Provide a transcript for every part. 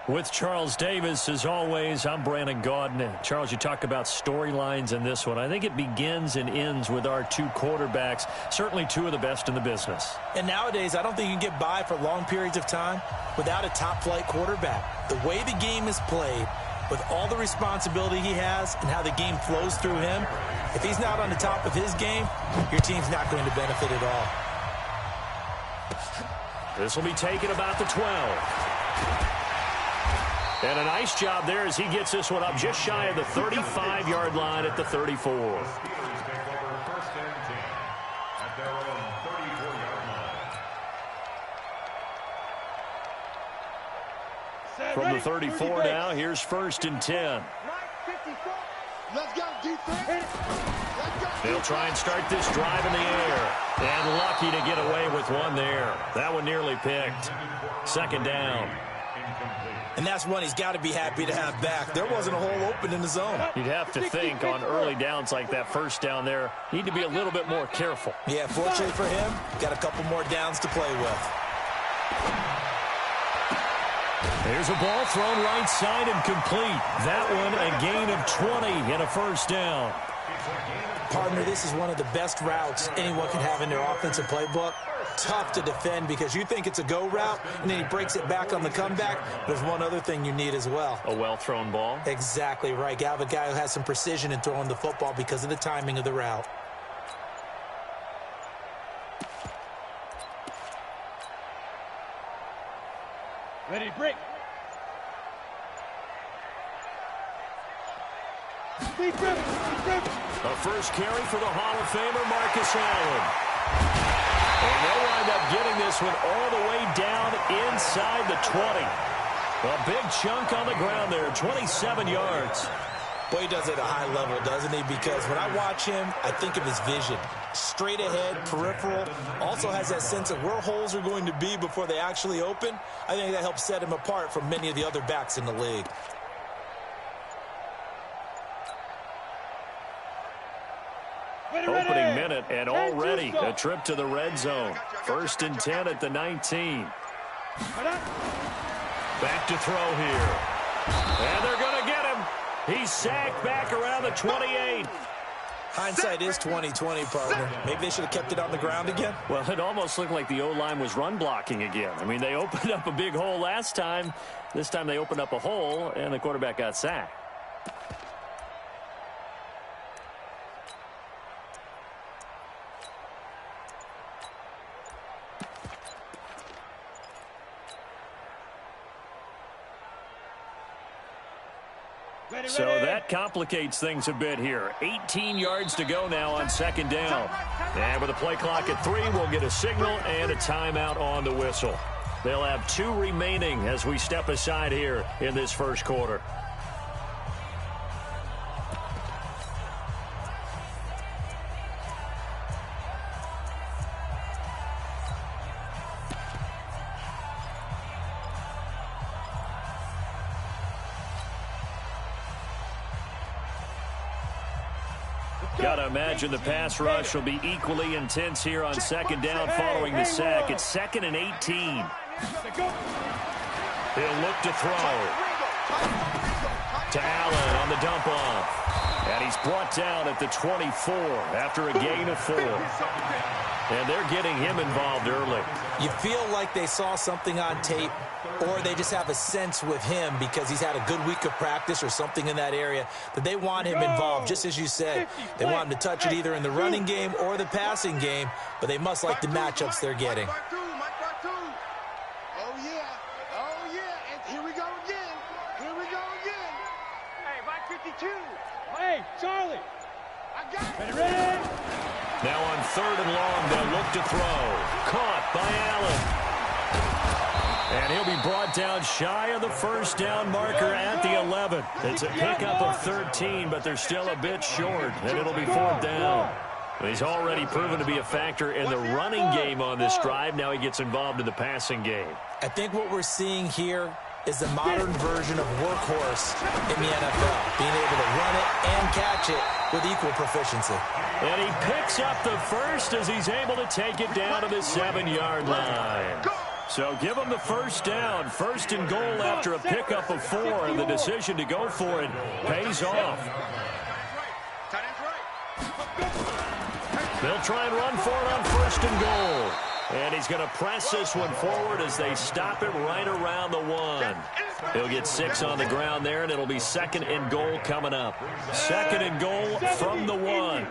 With Charles Davis, as always, I'm Brandon Gaudin. Charles, you talk about storylines in this one. I think it begins and ends with our two quarterbacks, certainly two of the best in the business. And nowadays, I don't think you can get by for long periods of time without a top-flight quarterback. The way the game is played, with all the responsibility he has and how the game flows through him, if he's not on the top of his game, your team's not going to benefit at all. This will be taken about the 12. And a nice job there as he gets this one up just shy of the 35-yard line at the 34. From the 34 now, here's 1st and 10. Let's go, defense. They'll try and start this drive in the air. And lucky to get away with one there. That one nearly picked. 2nd down. And that's one he's got to be happy to have back. There wasn't a hole open in the zone. You'd have to think on early downs like that 1st down there, need to be a little bit more careful. Yeah, fortunately for him, got a couple more downs to play with. There's a ball thrown right side and complete. That one a gain of 20 and a 1st down. Partner, this is one of the best routes anyone can have in their offensive playbook. Tough to defend because you think it's a go route, and then he breaks it back on the comeback. There's one other thing you need as well. A well-thrown ball? Exactly right. You have a guy who has some precision in throwing the football because of the timing of the route. Ready to break. A first carry for the Hall of Famer, Marcus Allen. And they'll wind up getting this one all the way down inside the 20. A big chunk on the ground there, 27 yards. Boy, he does it at a high level, doesn't he? Because when I watch him, I think of his vision. Straight ahead, peripheral. Also has that sense of where holes are going to be before they actually open. I think that helps set him apart from many of the other backs in the league. Opening minute, and already a trip to the red zone. 1st and 10 at the 19. Back to throw here. And they're going to get him. He's sacked back around the 28. Hindsight is 20/20, partner. Maybe they should have kept it on the ground again. Well, it almost looked like the O-line was run blocking again. I mean, they opened up a big hole last time. This time they opened up a hole, and the quarterback got sacked. So that complicates things a bit here. 18 yards to go now on 2nd down. And with the play clock at 3, we'll get a signal and a timeout on the whistle. They'll have 2 remaining as we step aside here in this 1st quarter. Got to imagine the pass rush will be equally intense here on 2nd down following the sack. It's 2nd and 18. He'll look to throw. To Allen on the dump off. And he's brought down at the 24 after a gain of 4. And they're getting him involved early. You feel like they saw something on tape, or they just have a sense with him because he's had a good week of practice or something in that area that they want him involved, just as you said. They want him to touch it either in the running game or the passing game, but they must like the matchups they're getting. Oh, yeah. And here we go again. Hey, Mike 52. Hey, Charlie. I got it. Ready? Now on 3rd and long, they'll look to throw. Caught by Allen. And he'll be brought down shy of the 1st down marker at the 11. It's a pickup of 13, but they're still a bit short, and it'll be 4th down. He's already proven to be a factor in the running game on this drive. Now he gets involved in the passing game. I think what we're seeing here is the modern version of workhorse in the NFL, being able to run it and catch it with equal proficiency. And he picks up the 1st as he's able to take it down to the 7-yard line. So give them the first down. First and goal after a pickup of 4, and the decision to go for it pays off. They'll try and run for it on first and goal. And he's going to press this one forward as they stop it right around the 1. He'll get 6 on the ground there, and it'll be second and goal coming up. Second and goal from the 1.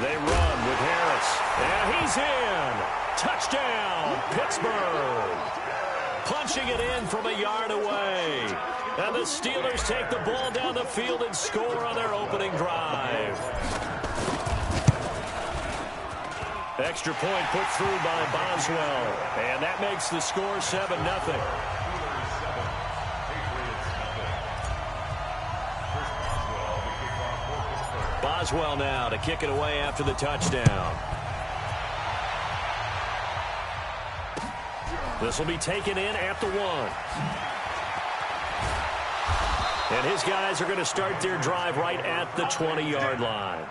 They run with Harris, and he's in. Touchdown, Pittsburgh. Punching it in from a yard away. And the Steelers take the ball down the field and score on their opening drive. Extra point put through by Boswell. And that makes the score 7-0. Boswell now to kick it away after the touchdown. This will be taken in at the 1. And his guys are going to start their drive right at the 20-yard line.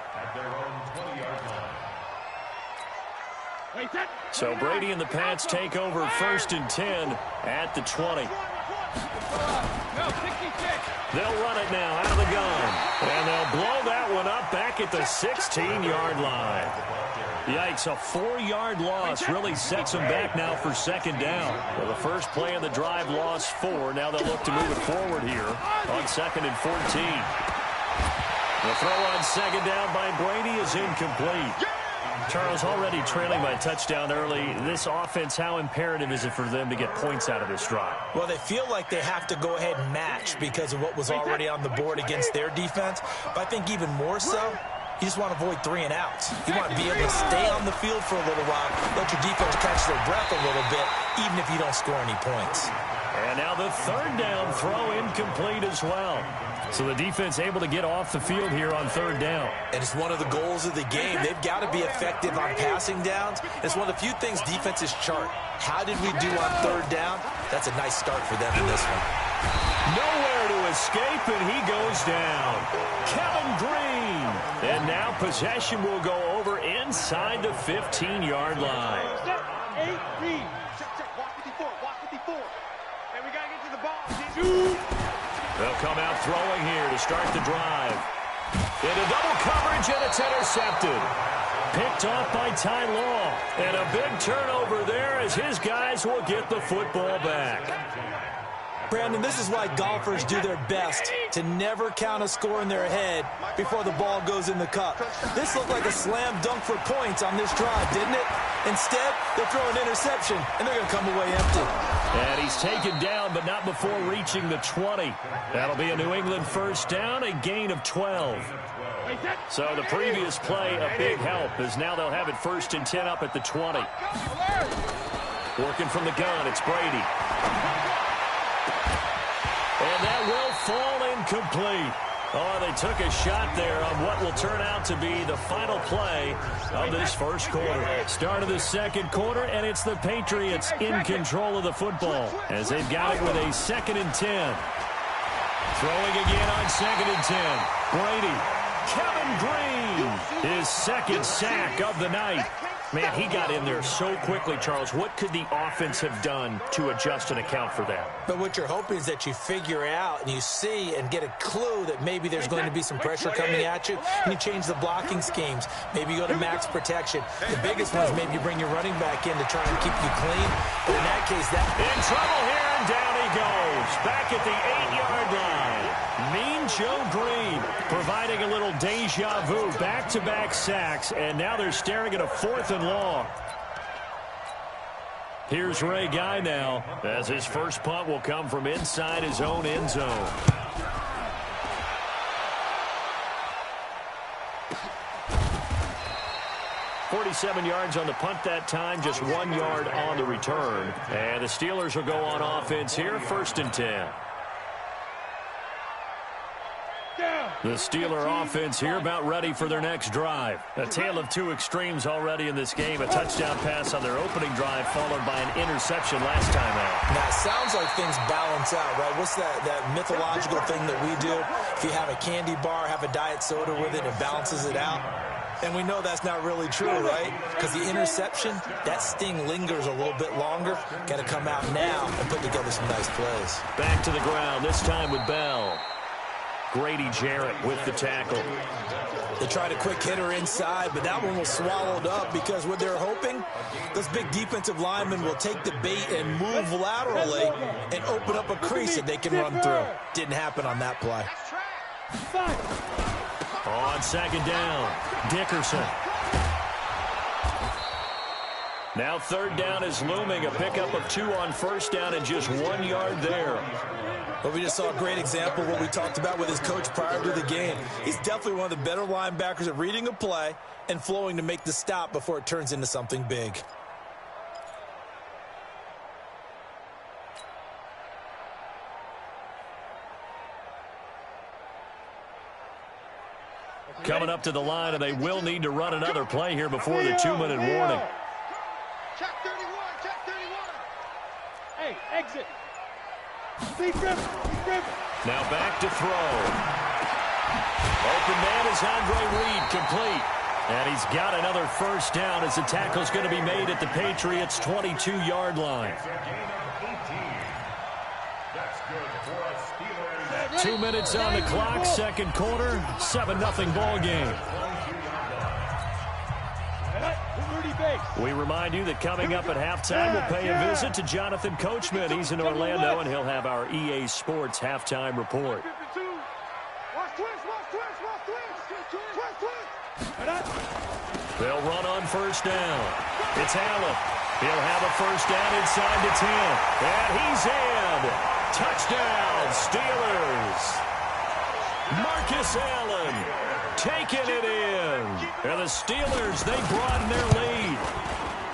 So Brady and the Pats take over first and 10 at the 20. They'll run it now out of the gun. And they'll blow that one up back at the 16-yard line. Yikes, a 4-yard loss really sets them back now for second down. Well, the first play of the drive lost 4. Now they'll look to move it forward here on second and 14. The throw on second down by Brady is incomplete. Charles, already trailing by a touchdown early. This offense, how imperative is it for them to get points out of this drive? Well, they feel like they have to go ahead and match because of what was already on the board against their defense. But I think even more so, you just want to avoid 3 and outs. You want to be able to stay on the field for a little while, let your defense catch their breath a little bit, even if you don't score any points. And now the third down throw incomplete as well. So the defense able to get off the field here on third down. And it's one of the goals of the game. They've got to be effective on passing downs. It's one of the few things defenses chart. How did we do on third down? That's a nice start for them in this one. Nowhere to escape, and he goes down. Kevin Green. And now possession will go over inside the 15-yard line. 8, read. Check, walk 54, walk 54. And we got to get to the ball. They'll come out throwing here to start the drive. Into double coverage, and it's intercepted. Picked off by Ty Law. And a big turnover there as his guys will get the football back. Brandon, this is why golfers do their best to never count a score in their head before the ball goes in the cup. This looked like a slam dunk for points on this drive, didn't it? Instead, they throw an interception, and they're going to come away empty. And he's taken down, but not before reaching the 20. That'll be a New England first down, a gain of 12. So the previous play, a big help, as now they'll have it first and 10 up at the 20. Working from the gun, it's Brady. And that will fall incomplete. Oh, they took a shot there on what will turn out to be the final play of this first quarter. Start of the second quarter, and it's the Patriots in control of the football as they've got it with a second and 10. Throwing again on second and 10. Brady. Kevin Green, his second sack of the night. Man, he got in there so quickly, Charles. What could the offense have done to adjust and account for that? But what you're hoping is that you figure out and you see and get a clue that maybe there's going to be some pressure coming at you, and you change the blocking schemes. Maybe you go to max protection. The biggest one is maybe you bring your running back in to try and keep you clean. But in that case, that... In trouble here, and down he goes. Back at the 8-yard line. Mean Joe Green providing a little deja vu. Back-to-back sacks, and now they're staring at a 4th and long. Here's Ray Guy now, as his first punt will come from inside his own end zone. .47 yards on the punt that time, just 1 yard on the return. And the Steelers will go on offense here, first and 10. Down. The Steeler offense here about ready for their next drive. A tale of two extremes already in this game. A touchdown pass on their opening drive followed by an interception last time out. Now, it sounds like things balance out, right? What's that mythological thing that we do? If you have a candy bar, have a diet soda with it, it balances it out. And we know that's not really true, right? Because the interception, that sting lingers a little bit longer. Got to come out now and put together some nice plays. Back to the ground, this time with Bell. Grady Jarrett with the tackle. They tried a quick hitter inside, but that one was swallowed up because what they're hoping, those big defensive linemen will take the bait and move laterally and open up a crease that they can run through. Didn't happen on that play. On second down, Dickerson. Now third down is looming. A pickup of 2 on first down and just 1 yard there. Well, we just saw a great example of what we talked about with his coach prior to the game. He's definitely one of the better linebackers at reading a play and flowing to make the stop before it turns into something big. Coming up to the line, and they will need to run another play here before the 2-minute warning. Check 31, check 31. Hey, exit. Now back to throw. Open man is Andre Reed, complete. And he's got another first down as the tackle's going to be made at the Patriots' 22-yard line. 2 minutes on the clock, second quarter, 7-0 ball game. We remind you that coming up at halftime, we'll pay a visit to Jonathan Coachman. He's in Orlando, and he'll have our EA Sports halftime report. They'll run on first down. It's Allen. He'll have a first down inside the 10. And he's in. Touchdown, Steelers. Marcus Allen taking it in. And the Steelers, they broaden their lead.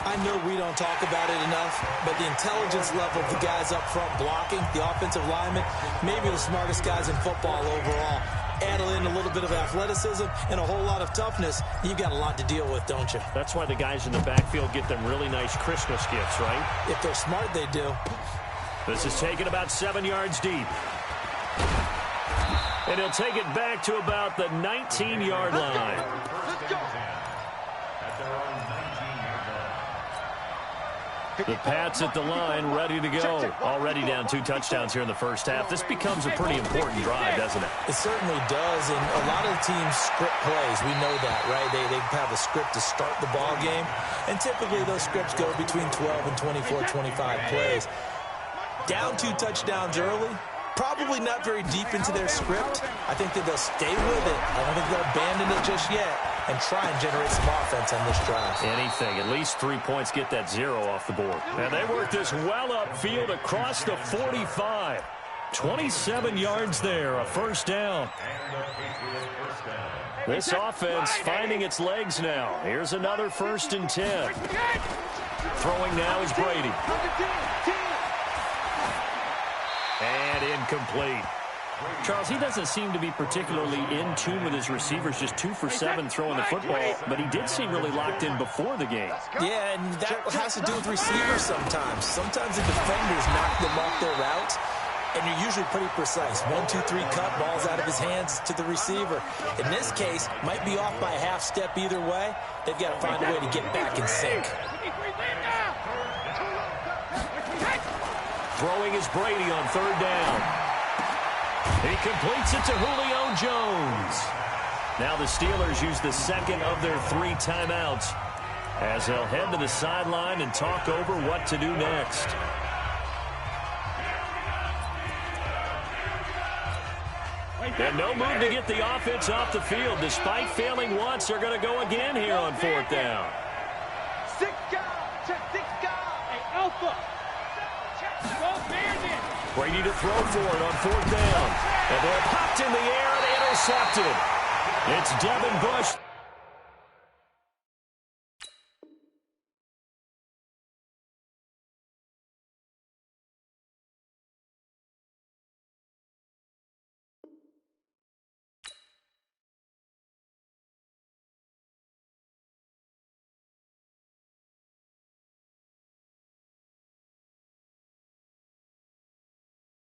I know we don't talk about it enough, but the intelligence level of the guys up front blocking, the offensive linemen, maybe the smartest guys in football overall. Add in a little bit of athleticism and a whole lot of toughness, you've got a lot to deal with, don't you? That's why the guys in the backfield get them really nice Christmas gifts, right? If they're smart, they do. This is taken about 7 yards deep. And he'll take it back to about the 19-yard line. The Pats at the line, ready to go. Already down 2 touchdowns here in the first half. This becomes a pretty important drive, doesn't it? It certainly does, and a lot of the teams script plays. We know that, right? They have a script to start the ball game, and typically those scripts go between 12 and 24, 25 plays. Down 2 touchdowns early, probably not very deep into their script. I think that they'll stay with it. I don't think they'll abandon it just yet and try and generate some offense on this drive. Anything. At least 3 points, get that 0 off the board. And they work this well upfield across the 45. 27 yards there, a first down. This offense finding its legs now. Here's another 1st and 10. Throwing now is Brady. And incomplete. Charles, he doesn't seem to be particularly in tune with his receivers, just 2 for 7 throwing the football, but he did seem really locked in before the game. Yeah, and that has to do with receivers sometimes. Sometimes the defenders knock them off their routes, and you're usually pretty precise. 1, 2, 3 cut, balls out of his hands to the receiver. In this case, might be off by a half step either way. They've got to find a way to get back in sync. Throwing is Brady on 3rd down. He completes it to Julio Jones. Now the Steelers use the second of their 3 timeouts as they'll head to the sideline and talk over what to do next. And no move to get the offense off the field. Despite failing once, they're going to go again here on 4th down. 6 guys, check 6 guys. Hey, Alpha. Brady to throw for it on 4th down. And they're popped in the air and intercepted. It's Devin Bush.